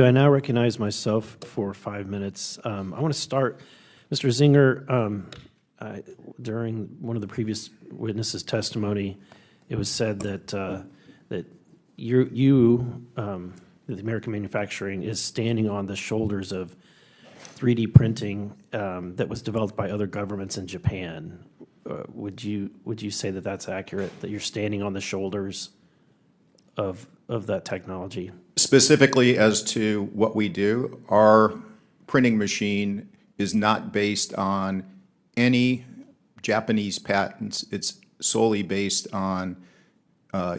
I now recognize myself for 5 minutes. I want to start, Mr. Zinger, during one of the previous witnesses' testimony, it was said that that the American manufacturing is standing on the shoulders of 3D printing that was developed by other governments in Japan. Would you say that that's accurate, that you're standing on the shoulders of that technology? Specifically as to what we do, our printing machine is not based on any Japanese patents. It's solely based on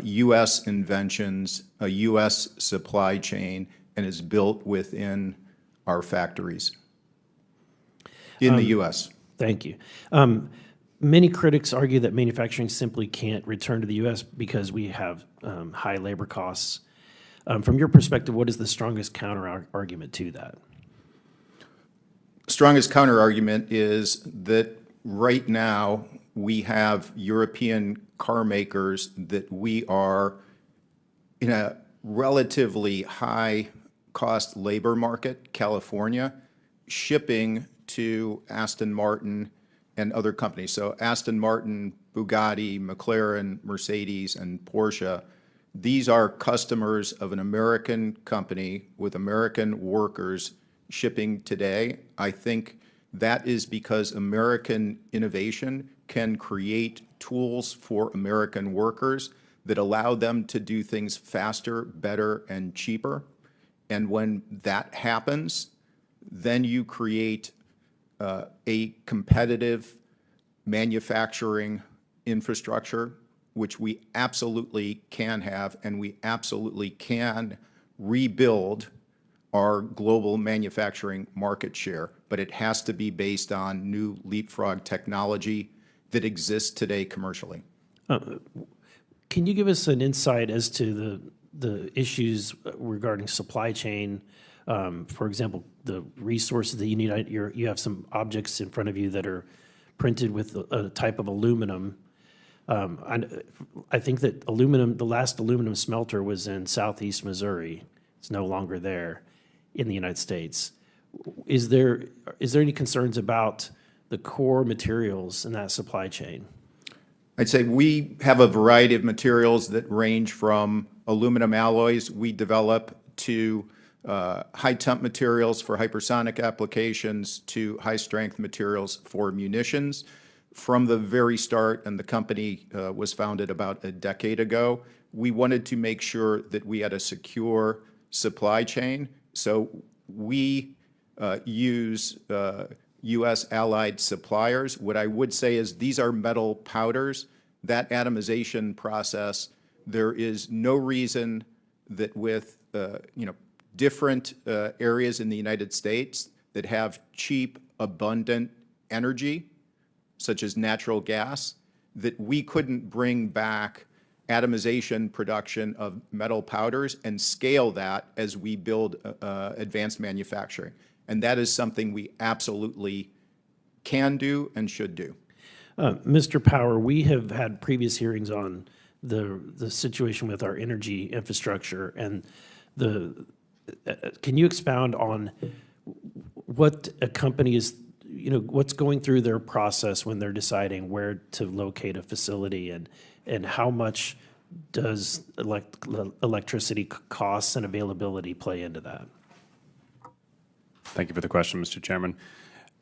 U.S. inventions, a U.S. supply chain, and is built within our factories in the U.S. Thank you. Many critics argue that manufacturing simply can't return to the U.S. because we have high labor costs. From your perspective, what is the strongest counter-argument to that? Strongest counter-argument is that right now we have European car makers that we are in a relatively high-cost labor market, California, shipping to Aston Martin and other companies. So Aston Martin, Bugatti, McLaren, Mercedes, and Porsche, these are customers of an American company with American workers shipping today. I think that is because American innovation can create tools for American workers that allow them to do things faster, better, and cheaper. And when that happens, then you create a competitive manufacturing infrastructure, which we absolutely can have, and we absolutely can rebuild our global manufacturing market share. But it has to be based on new leapfrog technology that exists today commercially. Can you give us an insight as to the issues regarding supply chain? For example, the resources that you need. You have some objects in front of you that are printed with a type of aluminum. I think that the last aluminum smelter was in southeast Missouri. It's no longer there in the United States. Is there any concerns about the core materials in that supply chain? I'd say we have a variety of materials that range from aluminum alloys we develop to high-temp materials for hypersonic applications to high-strength materials for munitions. From the very start, and the company was founded about a decade ago, we wanted to make sure that we had a secure supply chain. So we use U.S. allied suppliers. What I would say is these are metal powders. That atomization process, there is no reason that with different areas in the United States that have cheap, abundant energy, such as natural gas, that we couldn't bring back atomization production of metal powders and scale that as we build advanced manufacturing. And that is something we absolutely can do and should do. Mr. Power, we have had previous hearings on the situation with our energy infrastructure, and can you expound on what a company is, what's going through their process when they're deciding where to locate a facility, and how much does electricity costs and availability play into that? Thank you for the question, Mr. Chairman.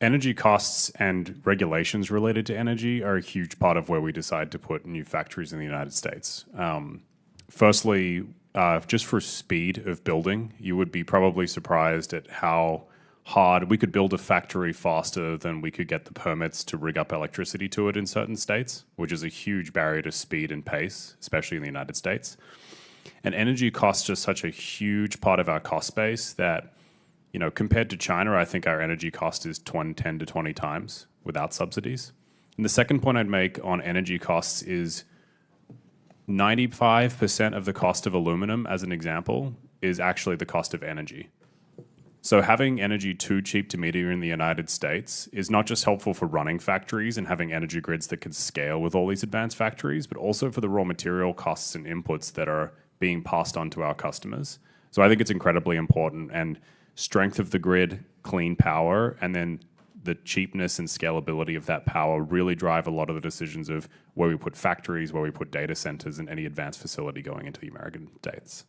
Energy costs and regulations related to energy are a huge part of where we decide to put new factories in the United States. Firstly, just for speed of building, you would be probably surprised at how hard we could build a factory faster than we could get the permits to rig up electricity to it in certain states, which is a huge barrier to speed and pace, especially in the United States. And energy costs are such a huge part of our cost base that, compared to China, I think our energy cost is 10 to 20 times without subsidies. And the second point I'd make on energy costs is 95% of the cost of aluminum, as an example, is actually the cost of energy. So having energy too cheap to meter in the United States is not just helpful for running factories and having energy grids that can scale with all these advanced factories, but also for the raw material costs and inputs that are being passed on to our customers. So I think it's incredibly important, and strength of the grid, clean power, and then the cheapness and scalability of that power really drive a lot of the decisions of where we put factories, where we put data centers, and any advanced facility going into the American states.